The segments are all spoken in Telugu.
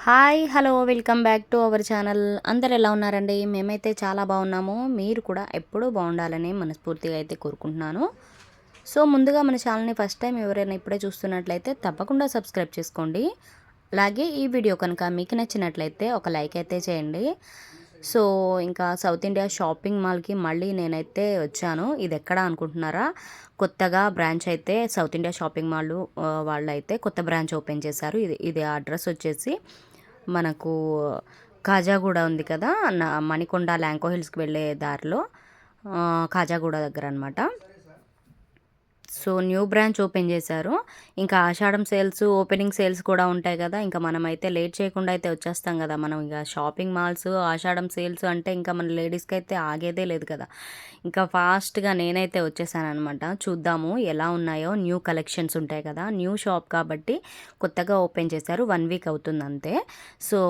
Hi hello welcome back to our channel. అందరు ఎలా ఉన్నారండి? మేమైతే చాలా బాగున్నాము. మీరు కూడా ఎప్పుడూ బాగుండాలని మనస్ఫూర్తిగా అయితే కోరుకుంటున్నాను. సో ముందుగా మన ఛానల్ని ఫస్ట్ టైం ఎవరైనా ఇప్పుడే చూస్తున్నట్లయితే తప్పకుండా సబ్స్క్రైబ్ చేసుకోండి. అలాగే ఈ వీడియో కనుక మీకు నచ్చినట్లయితే ఒక లైక్ అయితే చేయండి. సో ఇంకా సౌత్ ఇండియా షాపింగ్ మాల్కి మళ్ళీ నేనైతే వచ్చాను. ఇది ఎక్కడ అనుకుంటున్నారా? కొత్తగా బ్రాంచ్ అయితే సౌత్ ఇండియా షాపింగ్ మాల్ వాళ్ళు అయితే కొత్త బ్రాంచ్ ఓపెన్ చేశారు. ఇది అడ్రస్ వచ్చేసి మనకు కాజాగూడ ఉంది కదా, మణికొండ ల్యాంకో హిల్స్కి వెళ్ళే దారిలో కాజాగూడ దగ్గర అనమాట. సో న్యూ బ్రాంచ్ ఓపెన్ చేశారు. ఇంకా ఆషాఢం సేల్స్, ఓపెనింగ్ సేల్స్ కూడా ఉంటాయి కదా. ఇంకా మనమైతే లేట్ చేయకుండా అయితే వచ్చేస్తాం కదా. మనం ఇంకా షాపింగ్ మాల్స్, ఆషాఢం సేల్స్ అంటే ఇంకా మన లేడీస్కి అయితే ఆగేదే లేదు కదా. ఇంకా ఫాస్ట్గా నేనైతే వచ్చేసాను అనమాట. చూద్దాము ఎలా ఉన్నాయో. న్యూ కలెక్షన్స్ ఉంటాయి కదా, న్యూ షాప్ కాబట్టి కొత్తగా ఓపెన్ చేశారు. 1 వీక్ అవుతుంది అంతే. సో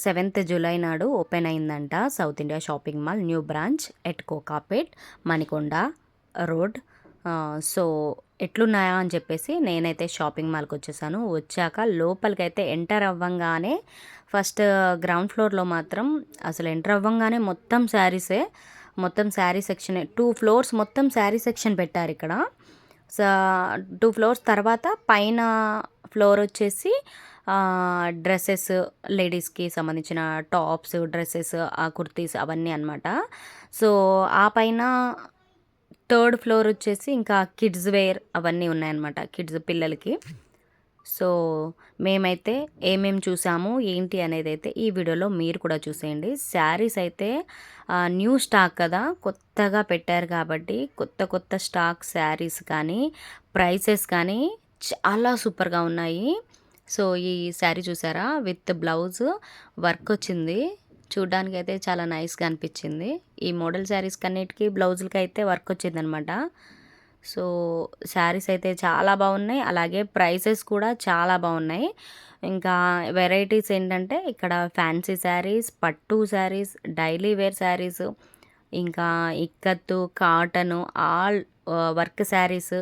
7th జూలై నాడు ఓపెన్ అయిందంట South India shopping mall new branch at Kokapet, Manikonda road. So ఎట్లున్నాయా అని చెప్పేసి నేనైతే షాపింగ్ మాల్కి వచ్చేసాను. వచ్చాక లోపలికైతే ఎంటర్ అవ్వంగానే ఫస్ట్ గ్రౌండ్ ఫ్లోర్లో మాత్రం అసలు ఎంటర్ అవ్వంగానే మొత్తం శారీసే, మొత్తం శారీ సెక్షన్ 2 ఫ్లోర్స్ మొత్తం శారీ సెక్షన్ పెట్టారు ఇక్కడ. సో 2 ఫ్లోర్స్ తర్వాత పైన ఫ్లోర్ వచ్చేసి డ్రెస్సెస్, లేడీస్కి సంబంధించిన టాప్స్, డ్రెస్సెస్, కుర్తీస్ అవన్నీ అనమాట. సో ఆ పైన 3rd ఫ్లోర్ వచ్చేసి ఇంకా కిడ్స్ వేర్ అవన్నీ ఉన్నాయన్నమాట, కిడ్స్ పిల్లలకి. సో మేమైతే ఏమేమి చూసాము ఏంటి అనేది అయితే ఈ వీడియోలో మీరు కూడా చూసేయండి. శారీస్ అయితే న్యూ స్టాక్ కదా, కొత్తగా పెట్టారు కాబట్టి కొత్త కొత్త స్టాక్ శారీస్ కానీ ప్రైసెస్ కానీ చాలా సూపర్గా ఉన్నాయి. సో ఈ శారీ చూసారా, విత్ బ్లౌజ్ వర్క్ వచ్చింది. చూడ్డానికి అయితే చాలా నైస్గా అనిపించింది. ఈ మోడల్ శారీస్ కన్నిటికీ బ్లౌజులకి అయితే వర్క్ వచ్చిందనమాట. సో శారీస్ అయితే చాలా బాగున్నాయి, అలాగే ప్రైసెస్ కూడా చాలా బాగున్నాయి. ఇంకా వెరైటీస్ ఏంటంటే ఇక్కడ ఫ్యాన్సీ శారీస్, పట్టు శారీస్, డైలీ వేర్ శారీస్, ఇంకా ikat, cotton, all work saris,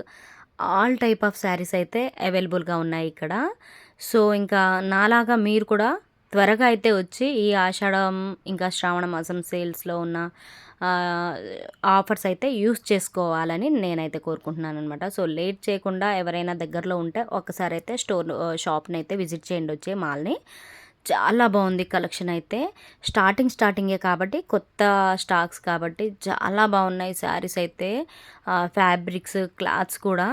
all type of saris అయితే అవైలబుల్గా ఉన్నాయి ఇక్కడ. సో ఇంకా నాలాగా మీరు కూడా త్వరగా అయితే వచ్చి ఈ ఆషాఢం ఇంకా శ్రావణ మాసం సేల్స్లో ఉన్న ఆఫర్స్ అయితే యూస్ చేసుకోవాలని నేనైతే కోరుకుంటున్నాను అనమాట. సో లేట్ చేయకుండా ఎవరైనా దగ్గరలో ఉంటే ఒకసారి అయితే షాప్ని అయితే విజిట్ చేయండి, వచ్చే మాల్ని. చాలా బాగుంది కలెక్షన్ అయితే. స్టార్టింగే కాబట్టి కొత్త స్టాక్స్ కాబట్టి చాలా బాగున్నాయి శారీస్ అయితే. ఫ్యాబ్రిక్స్, క్లాత్స్ కూడా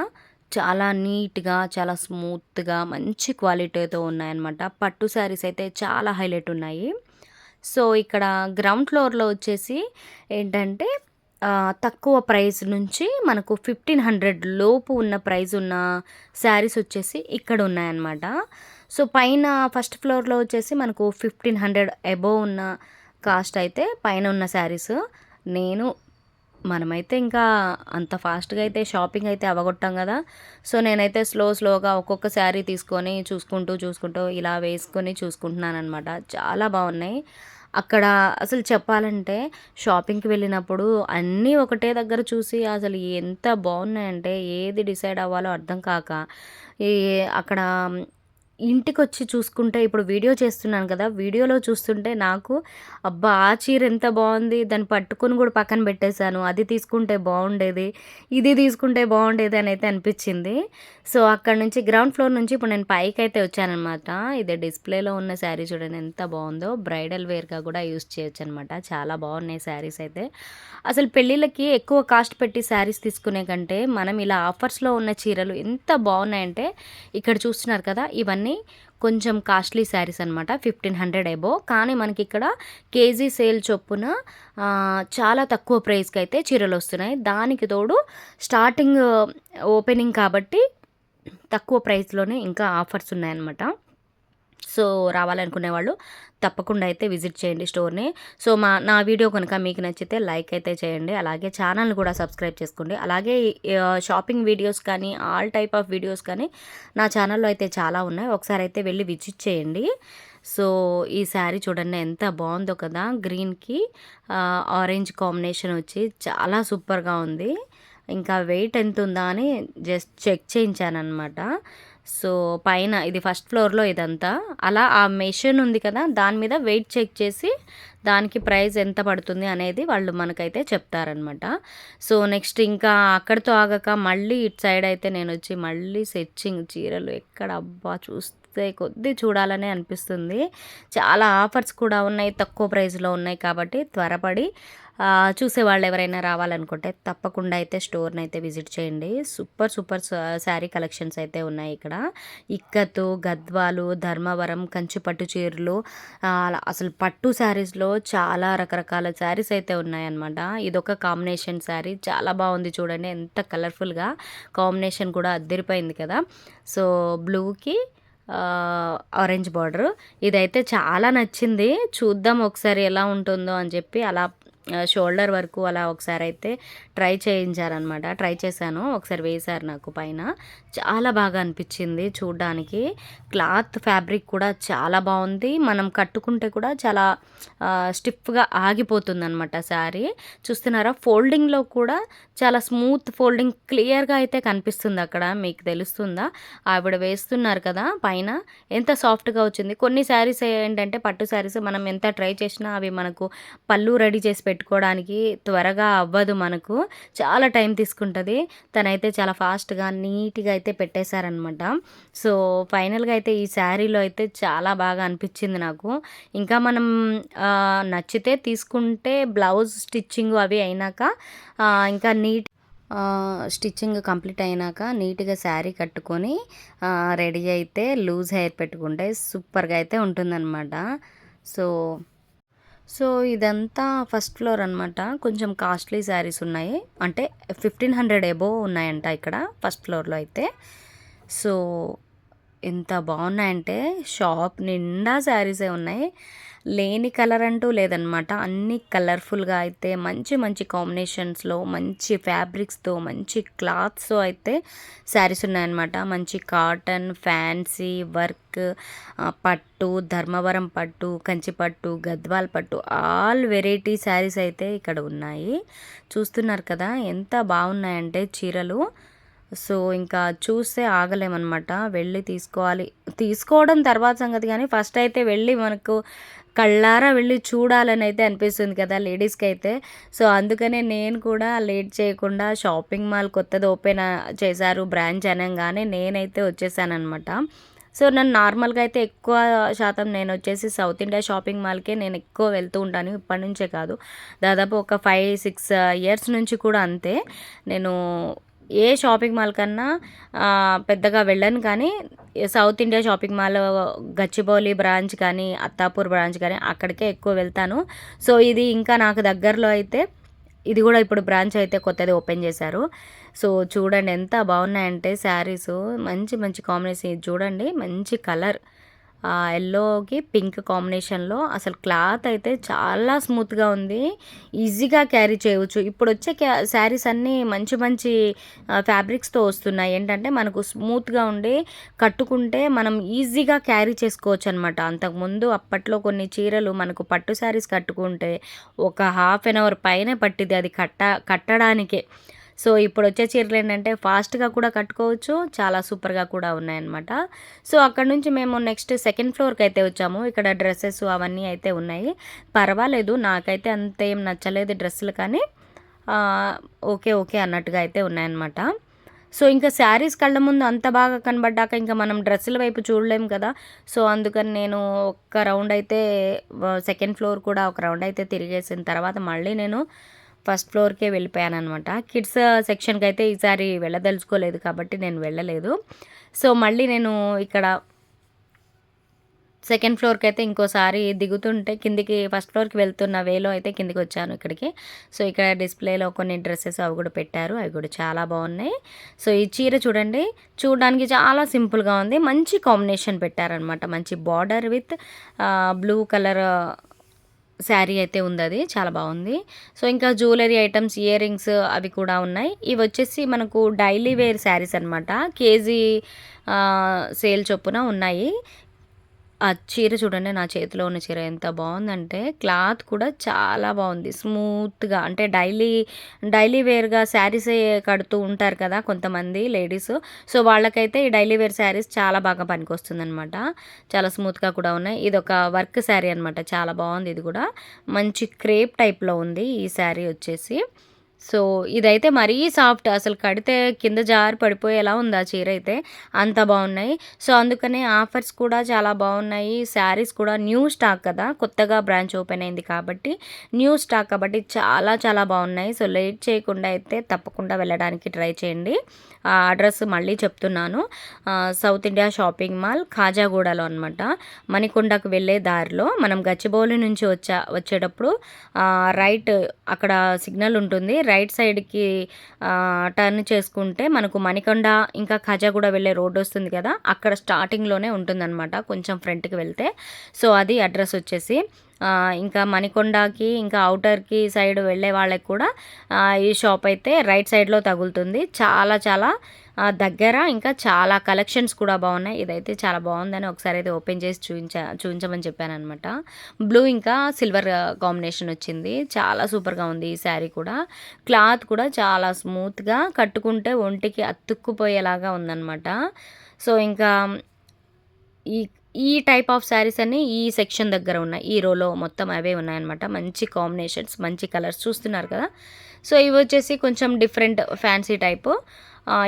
చాలా నీట్గా, చాలా స్మూత్గా, మంచి క్వాలిటీతో ఉన్నాయన్నమాట. పట్టు శారీస్ అయితే చాలా హైలైట్ ఉన్నాయి. సో ఇక్కడ గ్రౌండ్ ఫ్లోర్లో వచ్చేసి ఏంటంటే తక్కువ ప్రైస్ నుంచి మనకు 1500 లోపు ఉన్న ప్రైస్ ఉన్న శారీస్ వచ్చేసి ఇక్కడ ఉన్నాయన్నమాట. సో పైన ఫస్ట్ ఫ్లోర్లో వచ్చేసి మనకు 1500 అబోవ్ ఉన్న కాస్ట్ అయితే పైన ఉన్న శారీస్. మనమైతే ఇంకా అంత ఫాస్ట్గా అయితే షాపింగ్ అయితే అవ్వగొట్టాం కదా. సో నేనైతే స్లోగా ఒక్కొక్క శారీ తీసుకొని చూసుకుంటూ ఇలా వేసుకొని చూసుకుంటున్నాను అనమాట. చాలా బాగున్నాయి. అక్కడ అసలు చెప్పాలంటే షాపింగ్కి వెళ్ళినప్పుడు అన్నీ ఒకటే దగ్గర చూసి అసలు ఎంత బాగున్నాయంటే ఏది డిసైడ్ అవ్వాలో అర్థం కాక ఈ అక్కడ ఇంటికొచ్చి చూసుకుంటే, ఇప్పుడు వీడియో చేస్తున్నాను కదా, వీడియోలో చూస్తుంటే నాకు అబ్బా ఆ చీర ఎంత బాగుంది, దాన్ని పట్టుకొని కూడా పక్కన పెట్టేశాను, అది తీసుకుంటే బాగుండేది, ఇది తీసుకుంటే బాగుండేది అని అయితే అనిపించింది. సో అక్కడ నుంచి గ్రౌండ్ ఫ్లోర్ నుంచి ఇప్పుడు నేను పైకి అయితే వచ్చానమాట. ఇది డిస్ప్లేలో ఉన్న శారీ చూడండి ఎంత బాగుందో. బ్రైడల్ వేర్గా కూడా యూస్ చేయొచ్చు అనమాట. చాలా బాగున్నాయి శారీస్ అయితే. అసలు పెళ్ళిళ్ళకి ఎక్కువ కాస్ట్ పెట్టి శారీస్ తీసుకునే కంటే మనం ఇలా ఆఫర్స్లో ఉన్న చీరలు ఎంత బాగున్నాయంటే, ఇక్కడ చూస్తున్నారు కదా ఇవన్నీ కొంచెం కాస్ట్లీ శారీస్ అనమాట, 1500 అబో. కానీ మనకి ఇక్కడ కేజీ సేల్ చొప్పున చాలా తక్కువ ప్రైస్కి అయితే చీరలు వస్తున్నాయి. దానికి తోడు స్టార్టింగ్ ఓపెనింగ్ కాబట్టి తక్కువ ప్రైస్లోనే ఇంకా ఆఫర్స్ ఉన్నాయన్నమాట. సో రావాలనుకునే వాళ్ళు తప్పకుండా అయితే విజిట్ చేయండి స్టోర్ని. సో నా వీడియో కనుక మీకు నచ్చితే లైక్ అయితే చేయండి, అలాగే ఛానల్ని కూడా సబ్స్క్రైబ్ చేసుకోండి. అలాగే షాపింగ్ వీడియోస్ కానీ ఆల్ టైప్ ఆఫ్ వీడియోస్ కానీ నా ఛానల్లో అయితే చాలా ఉన్నాయి, ఒకసారి అయితే వెళ్ళి విజిట్ చేయండి. సో ఈ శారీ చూడండి ఎంత బాగుందో కదా, గ్రీన్కి ఆరెంజ్ కాంబినేషన్ వచ్చి చాలా సూపర్గా ఉంది. ఇంకా వెయిట్ ఎంత ఉందా అని జస్ట్ చెక్ చేయించాను అనమాట. సో పైన ఇది ఫస్ట్ ఫ్లోర్లో ఇదంతా. అలా ఆ మెషిన్ ఉంది కదా, దాని మీద వెయిట్ చెక్ చేసి దానికి ప్రైస్ ఎంత పడుతుంది అనేది వాళ్ళు మనకైతే చెప్తారనమాట. సో నెక్స్ట్ ఇంకా అక్కడితో ఆగక మళ్ళీ ఇటు సైడ్ అయితే నేను వచ్చి మళ్ళీ సెర్చింగ్ చీరలు ఎక్కడ అబ్బా చూస్తే కొద్దీ చూడాలనే అనిపిస్తుంది. చాలా ఆఫర్స్ కూడా ఉన్నాయి, తక్కువ ప్రైస్లో ఉన్నాయి కాబట్టి త్వరపడి చూసేవాళ్ళు ఎవరైనా రావాలనుకుంటే తప్పకుండా అయితే స్టోర్ని అయితే విజిట్ చేయండి. సూపర్ సూపర్ శారీ కలెక్షన్స్ అయితే ఉన్నాయి ఇక్కడ. ఇక్కతు, గద్వాలు, ధర్మవరం, కంచి పట్టు చీరలు, అసలు పట్టు శారీస్లో చాలా రకరకాల శారీస్ అయితే ఉన్నాయన్నమాట. ఇదొక కాంబినేషన్ శారీ చాలా బాగుంది చూడండి, ఎంత కలర్ఫుల్గా కాంబినేషన్ కూడా అద్దరిపోయింది కదా. సో బ్లూకి ఆరెంజ్ బార్డర్, ఇదైతే చాలా నచ్చింది. చూద్దాం ఒకసారి ఎలా ఉంటుందో అని చెప్పి అలా షోల్డర్ వరకు అలా ఒకసారి అయితే ట్రై చేయించారనమాట. ట్రై చేశాను, ఒకసారి వేశారు నాకు పైన. చాలా బాగా అనిపించింది చూడ్డానికి. క్లాత్ ఫ్యాబ్రిక్ కూడా చాలా బాగుంది. మనం కట్టుకుంటే కూడా చాలా స్టిఫ్గా ఆగిపోతుంది అనమాట శారీ. చూస్తున్నారా, ఫోల్డింగ్లో కూడా చాలా స్మూత్ ఫోల్డింగ్ క్లియర్గా అయితే కనిపిస్తుంది. అక్కడ మీకు తెలుస్తుందా, ఆవిడ వేస్తున్నారు కదా పైన, ఎంత సాఫ్ట్గా వచ్చింది. కొన్ని శారీస్ ఏంటంటే పట్టు శారీస్ మనం ఎంత ట్రై చేసినా అవి మనకు పళ్ళు రెడీ చేసి పెట్టుకోవడానికి త్వరగా అవ్వదు, మనకు చాలా టైం తీసుకుంటుంది. తనైతే చాలా ఫాస్ట్గా నీట్గా అయితే పెట్టేశారనమాట. సో ఫైనల్గా అయితే ఈ శారీలో అయితే చాలా బాగా అనిపించింది నాకు. ఇంకా మనం నచ్చితే తీసుకుంటే బ్లౌజ్ స్టిచ్చింగ్ అవి అయినాక ఇంకా స్టిచ్చింగ్ కంప్లీట్ అయినాక నీట్గా శారీ కట్టుకొని రెడీ అయితే లూజ్ హెయిర్ పెట్టుకుంటే సూపర్గా అయితే ఉంటుందన్నమాట. సో సో ఇదంతా ఫస్ట్ ఫ్లోర్ అనమాట. కొంచెం కాస్ట్లీ శారీస్ ఉన్నాయి, అంటే 1500 ఎబోవ్ ఉన్నాయంట ఇక్కడ ఫస్ట్ ఫ్లోర్లో అయితే. సో ఎంత బాగున్నాయంటే షాప్ నిండా శారీసే ఉన్నాయి, లేని కలర్ అంటూ లేదనమాట. అన్ని కలర్ఫుల్గా అయితే మంచి మంచి కాంబినేషన్స్లో, మంచి ఫ్యాబ్రిక్స్తో, మంచి క్లాత్స్తో అయితే శారీస్ ఉన్నాయన్నమాట. మంచి కాటన్, ఫ్యాన్సీ, వర్క్, పట్టు, ధర్మవరం పట్టు, కంచి పట్టు, గద్వాల్ పట్టు, ఆల్ వెరైటీ శారీస్ అయితే ఇక్కడ ఉన్నాయి. చూస్తున్నారు కదా ఎంత బాగున్నాయంటే చీరలు. సో ఇంకా చూస్తే ఆగలేమన్నమాట, వెళ్ళి తీసుకోవడం తర్వాత సంగతి, కానీ ఫస్ట్ అయితే వెళ్ళి మనకు కళ్ళారా వెళ్ళి చూడాలని అయితే అనిపిస్తుంది కదా లేడీస్కి అయితే. సో అందుకనే నేను కూడా లేట్ చేయకుండా, షాపింగ్ మాల్ కొత్తది ఓపెన్ చేశారు బ్రాంచ్ అనగానే నేనైతే వచ్చేసానమాట. సో నన్ను నార్మల్గా అయితే ఎక్కువ శాతం నేను వచ్చేసి సౌత్ ఇండియా షాపింగ్ మాల్కే నేను ఎక్కువ వెళ్తూ ఉంటాను, ఇప్పటి నుంచే కాదు, దాదాపు ఒక 5-6 ఇయర్స్ నుంచి కూడా అంతే. నేను ఏ షాపింగ్ మాల్ కన్నా పెద్దగా వెళ్ళను, కానీ south India shopping mall, Gachibowli branch కానీ, అత్తాపూర్ బ్రాంచ్ కానీ అక్కడికే ఎక్కువ వెళ్తాను. సో ఇది ఇంకా నాకు దగ్గరలో అయితే ఇది కూడా ఇప్పుడు బ్రాంచ్ అయితే కొత్తది ఓపెన్ చేశారు. సో చూడండి ఎంత బాగున్నాయంటే శారీస్, మంచి మంచి కాంబినేషన్. ఇది చూడండి, మంచి కలర్ ఎల్లోకి పింక్ కాంబినేషన్లో, అసలు క్లాత్ అయితే చాలా స్మూత్గా ఉంది, ఈజీగా క్యారీ చేయవచ్చు. ఇప్పుడు వచ్చే శారీస్ అన్నీ మంచి మంచి ఫ్యాబ్రిక్స్తో వస్తున్నాయి, ఏంటంటే మనకు స్మూత్గా ఉండి కట్టుకుంటే మనం ఈజీగా క్యారీ చేసుకోవచ్చు అనమాట. అంతకుముందు అప్పట్లో కొన్ని చీరలు మనకు పట్టు శారీస్ కట్టుకుంటే ఒక ½ అన్ అవర్ పైనే పట్టింది అది కట్టడానికే. సో ఇప్పుడు వచ్చే చీరలు ఏంటంటే ఫాస్ట్గా కూడా కట్టుకోవచ్చు, చాలా సూపర్గా కూడా ఉన్నాయన్నమాట. సో అక్కడ నుంచి మేము నెక్స్ట్ సెకండ్ ఫ్లోర్కి అయితే వచ్చాము. ఇక్కడ డ్రెస్సెస్ అవన్నీ అయితే ఉన్నాయి, పర్వాలేదు, నాకైతే అంత ఏం నచ్చలేదు డ్రెస్సులు, కానీ ఓకే ఓకే అన్నట్టుగా అయితే ఉన్నాయన్నమాట. సో ఇంకా శారీస్ కళ్ళ ముందు అంత బాగా కనబడ్డాక ఇంకా మనం డ్రెస్సుల వైపు చూడలేము కదా. సో అందుకని నేను ఒక రౌండ్ అయితే సెకండ్ ఫ్లోర్ కూడా ఒక రౌండ్ అయితే తిరిగేసిన తర్వాత మళ్ళీ నేను ఫస్ట్ ఫ్లోర్కే వెళ్ళిపోయాను అనమాట. కిడ్స్ సెక్షన్కి అయితే ఈసారి వెళ్ళదలుచుకోలేదు కాబట్టి నేను వెళ్ళలేదు. సో మళ్ళీ నేను ఇక్కడ సెకండ్ ఫ్లోర్కి అయితే ఇంకోసారి దిగుతుంటే కిందికి ఫస్ట్ ఫ్లోర్కి వెళ్తున్న వేలో అయితే కిందికి వచ్చాను ఇక్కడికి. సో ఇక్కడ డిస్ప్లేలో కొన్ని డ్రెస్సెస్ అవి కూడా పెట్టారు, అవి కూడా చాలా బాగున్నాయి. సో ఈ చీర చూడండి, చూడడానికి చాలా సింపుల్గా ఉంది, మంచి కాంబినేషన్ పెట్టారనమాట. మంచి border with blue colour sari అయితే ఉంది, అది చాలా బాగుంది. సో ఇంకా జ్యువెలరీ ఐటమ్స్, ఇయర్ రింగ్స్ అవి కూడా ఉన్నాయి. ఇవి వచ్చేసి మనకు డైలీ వేర్ శారీస్ అనమాట, కేజీ సేల్ చొప్పున ఉన్నాయి. ఆ చీర చూడండి, నా చేతిలో ఉన్న చీర ఎంత బాగుందంటే క్లాత్ కూడా చాలా బాగుంది. స్మూత్గా అంటే డైలీ వేర్గా శారీస్ కడుతూ ఉంటారు కదా కొంతమంది లేడీస్. సో వాళ్ళకైతే ఈ డైలీ వేర్ శారీస్ చాలా బాగా పనికొస్తుంది అనమాట. చాలా స్మూత్గా కూడా ఉన్నాయి. ఇది ఒక వర్క్ శారీ అనమాట, చాలా బాగుంది. ఇది కూడా మంచి క్రేప్ టైప్లో ఉంది ఈ శారీ వచ్చేసి. సో ఇదైతే మరీ సాఫ్ట్, అసలు కడితే కింద జారి పడిపోయేలా ఉంది ఆ చీర అయితే, అంత బాగున్నాయి. సో అందుకనే ఆఫర్స్ కూడా చాలా బాగున్నాయి. శారీస్ కూడా న్యూ స్టాక్ కదా, కొత్తగా బ్రాంచ్ ఓపెన్ అయింది కాబట్టి న్యూ స్టాక్ కాబట్టి చాలా చాలా బాగున్నాయి. సో లేట్ చేయకుండా అయితే తప్పకుండా వెళ్ళడానికి ట్రై చేయండి. ఆ అడ్రస్ మళ్ళీ చెప్తున్నాను, సౌత్ ఇండియా షాపింగ్ మాల్ ఖాజాగూడలో అనమాట. మణికొండకు వెళ్ళే దారిలో మనం గచ్చిబౌలి నుంచి వచ్చేటప్పుడు రైట్ అక్కడ సిగ్నల్ ఉంటుంది, రైట్ సైడ్కి టర్న్ చేసుకుంటే మనకు మణికొండ ఇంకా ఖాజాగూడ వెళ్ళే రోడ్డు వస్తుంది కదా, అక్కడ స్టార్టింగ్లోనే ఉంటుందన్నమాట, కొంచెం ఫ్రంట్కి వెళ్తే. సో అది అడ్రస్ వచ్చేసి. ఇంకా మణికొండకి ఇంకా అవుటర్కి సైడ్ వెళ్ళే వాళ్ళకి కూడా ఈ షాప్ అయితే రైట్ సైడ్లో తగులుతుంది. చాలా చాలా దగ్గర, ఇంకా చాలా కలెక్షన్స్ కూడా బాగున్నాయి. ఇదైతే చాలా బాగుందని ఒకసారి అయితే ఓపెన్ చేసి చూపించమని చెప్పాను అనమాట. బ్లూ ఇంకా సిల్వర్ కాంబినేషన్ వచ్చింది, చాలా సూపర్గా ఉంది ఈ శారీ కూడా. క్లాత్ కూడా చాలా స్మూత్గా, కట్టుకుంటే ఒంటికి అతుక్కుపోయేలాగా ఉందన్నమాట. సో ఇంకా ఈ ఈ టైప్ ఆఫ్ శారీస్ అన్నీ ఈ సెక్షన్ దగ్గర ఉన్నాయి, ఈ రోలో మొత్తం అవే ఉన్నాయన్నమాట. మంచి కాంబినేషన్స్, మంచి కలర్స్ చూస్తున్నారు కదా. సో ఇవి వచ్చేసి కొంచెం డిఫరెంట్ ఫ్యాన్సీ టైపు,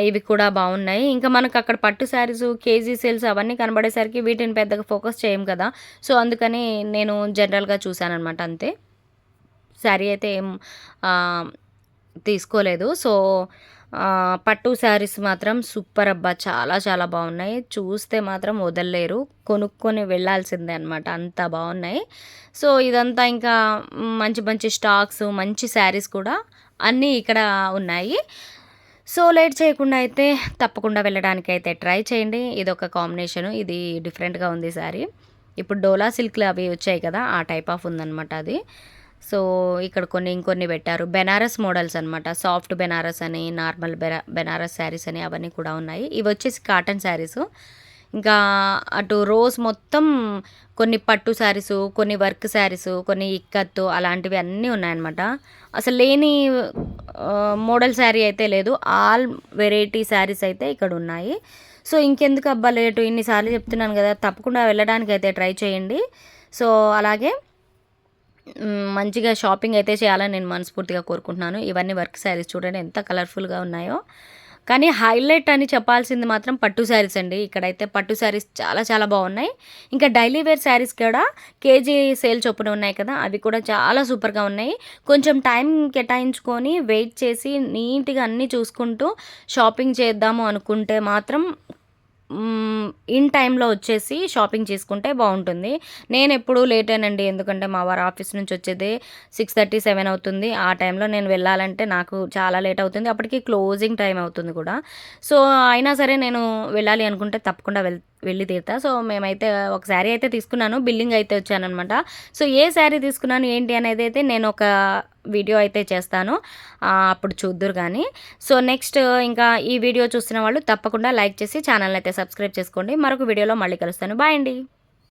ఇవి కూడా బాగున్నాయి. ఇంకా మనకు అక్కడ పట్టు శారీస్, కేజీ సేల్స్ అవన్నీ కనబడేసరికి వీటిని పెద్దగా ఫోకస్ చేయం కదా. సో అందుకని నేను జనరల్గా చూశానమాట అంతే. శారీ అయితే ఏం తీసుకోలేదు. సో పట్టు శారీస్ మాత్రం సూపర్ అబ్బా, చాలా చాలా బాగున్నాయి. చూస్తే మాత్రం వదలలేరు, కొనుక్కొని వెళ్ళాల్సిందే అనమాట, అంత బాగున్నాయి. సో ఇదంతా ఇంకా మంచి మంచి స్టాక్స్, మంచి శారీస్ కూడా అన్నీ ఇక్కడ ఉన్నాయి. సో లేట్ చేయకుండా అయితే తప్పకుండా వెళ్ళడానికి అయితే ట్రై చేయండి. ఇది ఒక కాంబినేషను, ఇది డిఫరెంట్గా ఉంది శారీ. ఇప్పుడు డోలా సిల్క్లు అవి వచ్చాయి కదా, ఆ టైప్ ఆఫ్ ఉందన్నమాట అది. సో ఇక్కడ ఇంకొన్ని పెట్టారు, బెనారస్ మోడల్స్ అనమాట. సాఫ్ట్ బెనారస్ అని, నార్మల్ బెనారస్ శారీస్ అని అవన్నీ కూడా ఉన్నాయి. ఇవి వచ్చేసి కాటన్ శారీసు. ఇంకా అటు రోజ్ మొత్తం కొన్ని పట్టు శారీసు, కొన్ని వర్క్ శారీసు, కొన్ని ఇక్కత్తు అలాంటివి అన్నీ ఉన్నాయన్నమాట. అసలు లేని మోడల్ శారీ అయితే లేదు, ఆల్ వెరైటీ శారీస్ అయితే ఇక్కడ ఉన్నాయి. సో ఇంకెందుకు అబ్బా లేటు, ఇన్నిసార్లు చెప్తున్నాను కదా, తప్పకుండా వెళ్ళడానికి అయితే ట్రై చేయండి. సో అలాగే మంచిగా షాపింగ్ అయితే చేయాలని నేను మనస్ఫూర్తిగా కోరుకుంటున్నాను. ఇవన్నీ వర్క్ శారీస్ చూడండి ఎంత కలర్ఫుల్గా ఉన్నాయో. కానీ హైలైట్ అని చెప్పాల్సింది మాత్రం పట్టు శారీస్ అండి. ఇక్కడైతే పట్టు శారీస్ చాలా చాలా బాగున్నాయి. ఇంకా డైలీ వేర్ శారీస్ కూడా కేజీ సేల్ చొప్పున ఉన్నాయి కదా, అవి కూడా చాలా సూపర్గా ఉన్నాయి. కొంచెం టైం కేటాయించుకొని వెయిట్ చేసి నీట్గా అన్నీ చూసుకుంటూ షాపింగ్ చేద్దాము అనుకుంటే మాత్రం ఇన్ టైంలో వచ్చేసి షాపింగ్ చేసుకుంటే బాగుంటుంది. నేను ఎప్పుడూ లేటేనండి, ఎందుకంటే మా వారు ఆఫీస్ నుంచి వచ్చేది 6:30, 7 అవుతుంది. ఆ టైంలో నేను వెళ్ళాలంటే నాకు చాలా లేట్ అవుతుంది, అప్పటికి క్లోజింగ్ టైం అవుతుంది కూడా. సో అయినా సరే నేను వెళ్ళాలి అనుకుంటే తప్పకుండా వెళ్ళి తీరుతా. సో మేమైతే ఒక శారీ అయితే తీసుకున్నాను, బిల్లింగ్ అయితే వచ్చానమాట. సో ఏ శారీ తీసుకున్నాను ఏంటి అనేది అయితే నేను ఒక వీడియో అయితే చేస్తాను, అప్పుడు చూద్దురు కానీ. సో నెక్స్ట్ ఇంకా ఈ వీడియో చూస్తున్న వాళ్ళు తప్పకుండా లైక్ చేసి ఛానల్ అయితే సబ్స్క్రైబ్ చేసుకోండి. మరొక వీడియోలో మళ్ళీ కలుస్తాను. బాయ్ అండి.